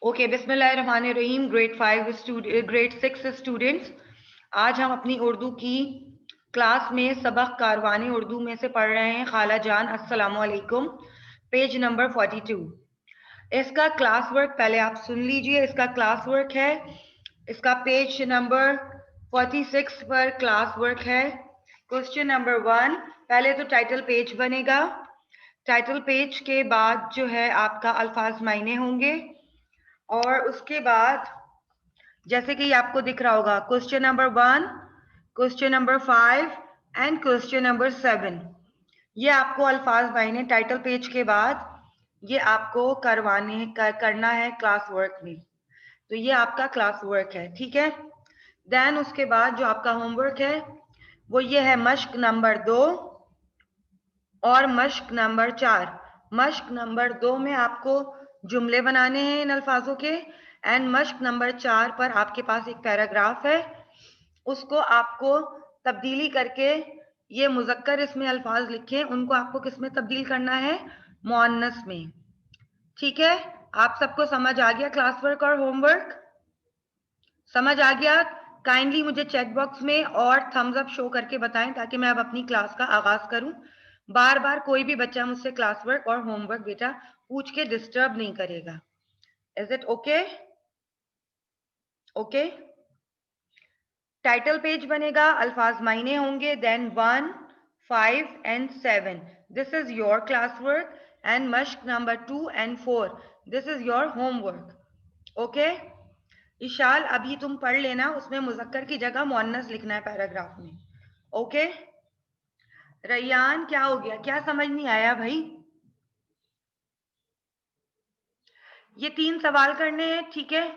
Okay, बिस्मिल्लाहिर्रहमानिर्रहीम। Grade 6 students, आज हम अपनी उर्दू की क्लास में सबक कारवानी उर्दू में से पढ़ रहे हैं। खाला जान अस्सलामु अलैकुम। Page number 42। इसका क्लास वर्क पहले आप सुन लीजिए। इसका क्लास वर्क है, इसका पेज नंबर 46 पर क्लास वर्क है। क्वेश्चन नंबर 1, पहले तो टाइटल पेज बनेगा। टाइटल पेज के बाद जो है आपका अल्फाज मायने होंगे, और उसके बाद जैसे कि आपको दिख रहा होगा question number 1, question number 5 and question number 7। ये आपको अल्फाज मायने टाइटल पेज के बाद ये आपको करना है क्लास वर्क में। तो ये आपका क्लास वर्क है, ठीक है। देन उसके बाद जो आपका होमवर्क है वो ये है मश्क नंबर 2 और मश्क नंबर 4। मश्क नंबर 2 में आपको जुमले बनाने हैं इन अल्फाजों के, एंड मश्क नंबर 4 पर आपके पास एक पैराग्राफ है, उसको आपको तब्दीली करके ये मुज़क्कर इसमें अल्फाज लिखे, उनको आपको किस में तब्दील करना है? मुअन्नस में। ठीक है, आप सबको समझ आ गया क्लास वर्क और होमवर्क? समझ आ गया? काइंडली मुझे चेक बॉक्स में और थम्स अप शो करके बताएं ताकि मैं अब अपनी क्लास का आगाज करूं। बार बार कोई भी बच्चा मुझसे क्लास वर्क और होमवर्क बेटा पूछ के डिस्टर्ब नहीं करेगा। Is it okay? Okay, title page बनेगा, अल्फाज मायने होंगे, then 1, 5 and 7। This is your class work, and मश्क number 2 and 4, this is your homework. Okay, Ishal अभी तुम पढ़ लेना, उसमें मुजक्कर की जगह मुअन्नस लिखना है पैराग्राफ में। ओके, रैयान क्या हो गया, क्या समझ नहीं आया भाई? ये 3 सवाल करने हैं, ठीक है।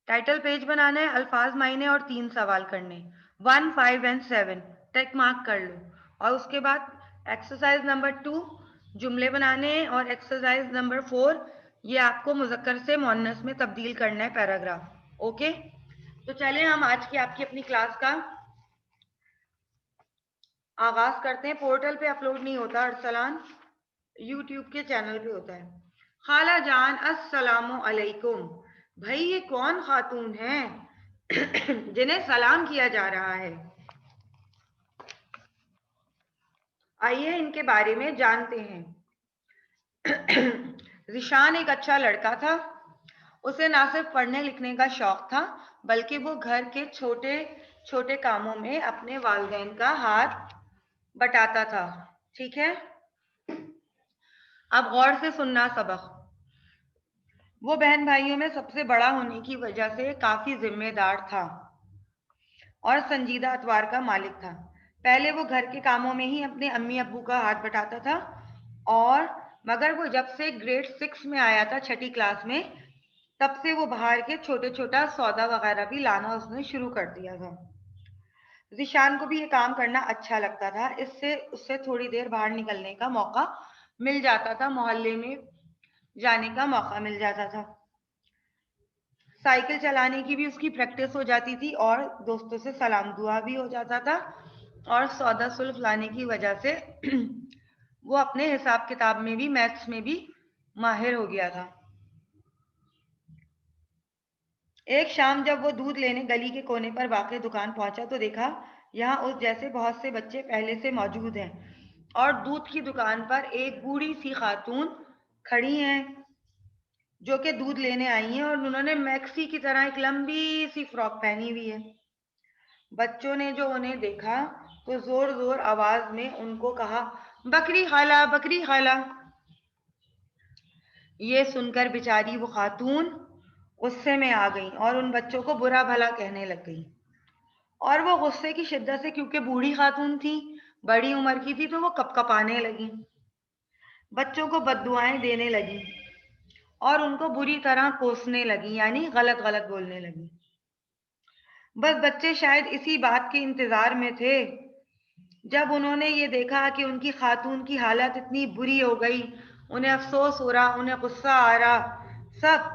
टाइटल पेज बनाना है, अल्फाज मायने और 3 सवाल करने, 1, 5 एंड 7 टेक मार्क कर लो। और उसके बाद एक्सरसाइज नंबर 2 जुमले बनाने हैं, और एक्सरसाइज नंबर 4 ये आपको मुजक्कर से मुअन्नस में तब्दील करना है पैराग्राफ। ओके, तो चले हम आज की आपकी अपनी क्लास का आगाज करते हैं। पोर्टल पे अपलोड नहीं होता अरसलान, यूट्यूब के चैनल पे होता है। खाला जान अस्सलामु अलैकुम। भाई ये कौन खातून है जिन्हें सलाम किया जा रहा है? आइए इनके बारे में जानते हैं। जिशान एक अच्छा लड़का था। उसे ना सिर्फ पढ़ने लिखने का शौक था, बल्कि वो घर के छोटे छोटे कामों में अपने वालिदैन का हाथ बटाता था। ठीक है, अब गौर से सुनना सबक। वो बहन भाइयों में सबसे बड़ा होने की वजह से काफी जिम्मेदार था और संजीदा अतवार का मालिक था। पहले वो घर के कामों में ही अपने अम्मी अब्बू का हाथ बटाता था, और मगर वो जब से ग्रेड 6 में आया था, छठी क्लास में, तब से वो बाहर के छोटे छोटा सौदा वगैरह भी लाना उसने शुरू कर दिया था। जिशान को भी ये काम करना अच्छा लगता था। इससे उससे थोड़ी देर बाहर निकलने का मौका मिल जाता था, मोहल्ले में जाने का मौका मिल जाता था, साइकिल चलाने की भी उसकी प्रैक्टिस हो जाती थी, और दोस्तों से सलाम दुआ भी हो जाता था, और सौदा सुल्फ लाने की वजह से वो अपने हिसाब किताब में भी, मैथ्स में भी माहिर हो गया था। एक शाम जब वो दूध लेने गली के कोने पर वाक़ई दुकान पहुंचा तो देखा यहाँ उस जैसे बहुत से बच्चे पहले से मौजूद हैं, और दूध की दुकान पर एक बूढ़ी सी खातून खड़ी हैं जो कि दूध लेने आई हैं, और उन्होंने मैक्सी की तरह एक लंबी सी फ्रॉक पहनी हुई है। बच्चों ने जो उन्हें देखा तो जोर जोर आवाज में उनको कहा, बकरी खाला, बकरी खाला। ये सुनकर बेचारी वो खातून गुस्से में आ गई और उन बच्चों को बुरा भला कहने लग गई। और वो गुस्से की शिद्दत से, क्योंकि बूढ़ी खातून थी, बड़ी उम्र की थी, तो वो कपकपाने लगी, बच्चों को बद्दुआएं देने लगी, और उनको बुरी तरह कोसने लगी, यानी गलत गलत बोलने लगी। बस बच्चे शायद इसी बात के इंतजार में थे। जब उन्होंने ये देखा कि उनकी खातून की हालत इतनी बुरी हो गई, उन्हें अफसोस हो रहा, उन्हें गुस्सा आ रहा, सब,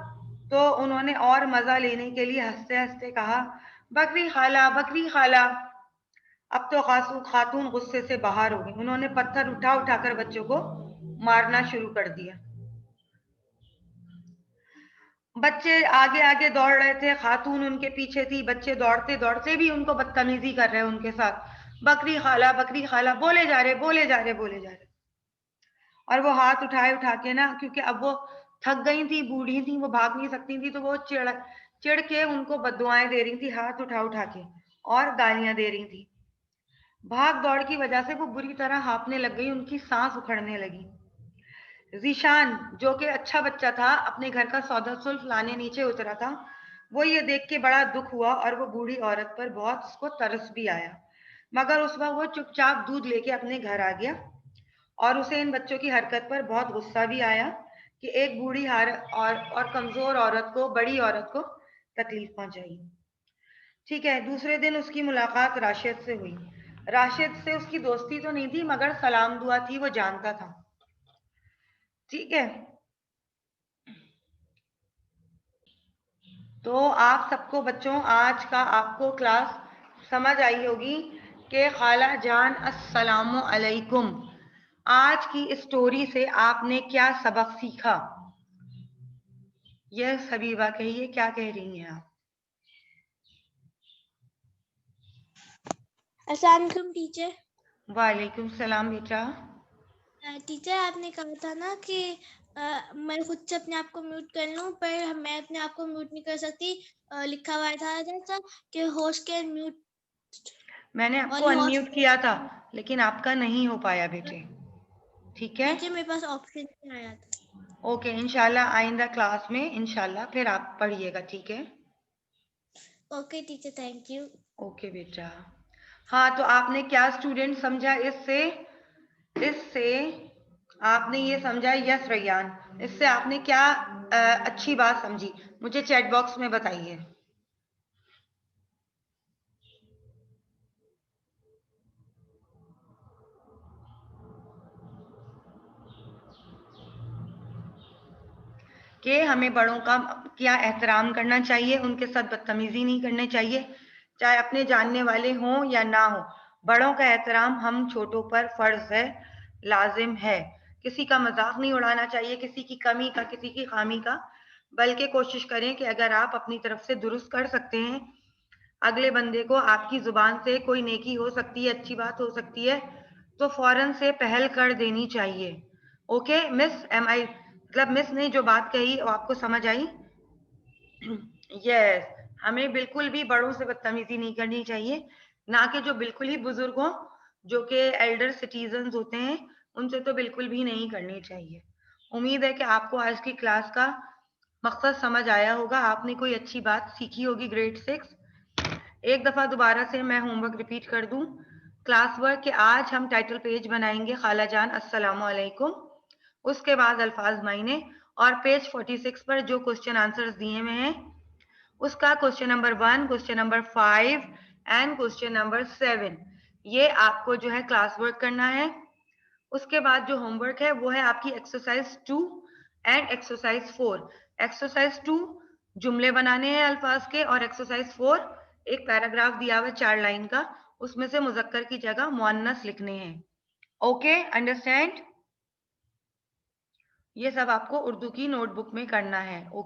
तो उन्होंने और मजा लेने के लिए हंसते हंसते कहा, बकरी खाला, बकरी खाला। अब तो खासू खातून गुस्से से बाहर हो गई। उन्होंने पत्थर उठा उठाकर बच्चों को मारना शुरू कर दिया। बच्चे आगे आगे दौड़ रहे थे, खातून उनके पीछे थी, बच्चे दौड़ते दौड़ते भी उनको बदतमीजी कर रहे हैं उनके साथ, बकरी खाला बोले जा रहे बोले जा रहे बोले जा रहे। और वो हाथ उठाए उठा के ना, क्योंकि अब वो थक गई थी, बूढ़ी थी, वो भाग नहीं सकती थी, तो वो चिढ़ के उनको बददुआएं दे रही थी हाथ उठा उठा के, और गालियां दे रही थी। भाग दौड़ की वजह से वो बुरी तरह हाँफने लग गई, उनकी सांस उखड़ने लगी। जीशान जो कि अच्छा बच्चा था, अपने घर का सौदा सुल्फ लाने नीचे उतरा था, वो ये देख के बड़ा दुख हुआ और वो बूढ़ी औरत पर बहुत उसको तरस भी आया। मगर उस वक्त वो चुपचाप दूध लेके अपने घर आ गया, और उसे इन बच्चों की हरकत पर बहुत गुस्सा भी आया कि एक बूढ़ी और कमजोर औरत को, बड़ी औरत को तकलीफ पहुंचाई। ठीक है, दूसरे दिन उसकी मुलाकात राशिद से हुई। राशिद से उसकी दोस्ती तो नहीं थी, मगर सलाम दुआ थी, वो जानता था। ठीक है, तो आप सबको बच्चों, आज का आपको क्लास समझ आई होगी कि खाला जान अस्सलामु अलैकुम, आज की स्टोरी से आपने क्या सबक सीखा? यह हबीबा कहिए, क्या कह रही हैं आप? अस्सलाम वालेकुम टीचर। वालेकुम सलाम बेटा। टीचर आपने कहा था ना कि मैं खुद से अपने आप को म्यूट कर लूं, पर मैं अपने आप को म्यूट नहीं कर सकती। लिखा हुआ था जैसा कि होस्ट कैन म्यूट, मैंने आपको अनम्यूट किया था, लेकिन आपका नहीं हो पाया बेटे। ठीक है, टीचर मेरे पास ऑप्शन नहीं आया था। ओके, इंशाल्लाह आइंदा क्लास में इंशाल्लाह फिर आप पढ़िएगा। ठीक है, okay teacher, thank you. Okay बेटा। हाँ, तो आपने क्या स्टूडेंट समझा इससे? इससे आपने ये समझा, यस रैयान, इससे आपने क्या अच्छी बात समझी? मुझे चैट बॉक्स में बताइए। कि हमें बड़ों का क्या एहतराम करना चाहिए, उनके साथ बदतमीजी नहीं करनी चाहिए, चाहे अपने जानने वाले हों या ना हो। बड़ों का एहतराम हम छोटों पर फर्ज है, लाजिम है। किसी का मजाक नहीं उड़ाना चाहिए, किसी की कमी का, किसी की खामी का, बल्कि कोशिश करें कि अगर आप अपनी तरफ से दुरुस्त कर सकते हैं, अगले बंदे को आपकी जुबान से कोई नेकी हो सकती है, अच्छी बात हो सकती है, तो फौरन से पहल कर देनी चाहिए। ओके मिस, एम आई मतलब मिस ने जो बात कही वो आपको समझ आई? यस, हमें बिल्कुल भी बड़ों से बदतमीजी नहीं करनी चाहिए, ना कि जो बिल्कुल ही बुजुर्ग हों, जो कि एल्डर सिटीजन होते हैं, उनसे तो बिल्कुल भी नहीं करनी चाहिए। उम्मीद है कि आपको आज की क्लास का मकसद समझ आया होगा, आपने कोई अच्छी बात सीखी होगी ग्रेड 6। एक दफ़ा दोबारा से मैं होमवर्क रिपीट कर दूं, क्लास वर्क के आज हम टाइटल पेज बनाएंगे खाला जान अस्सलामु अलैकुम, उसके बाद अल्फाज मायने, और पेज 46 पर जो क्वेश्चन आंसर्स दिए हुए हैं उसका question number 1, question number 5 and question number 7, ये आपको जो है क्लास वर्क करना है। उसके बाद जो होमवर्क है वो है आपकी एक्सरसाइज 2 एंड एक्सरसाइज 4। एक्सरसाइज 2 जुमले बनाने हैं अल्फाज के, और एक्सरसाइज 4 एक पैराग्राफ दिया हुआ 4 लाइन का, उसमें से मुजक्कर की जगह मुअन्नस लिखने हैं। Okay, understand? ये सब आपको उर्दू की नोटबुक में करना है। ओके।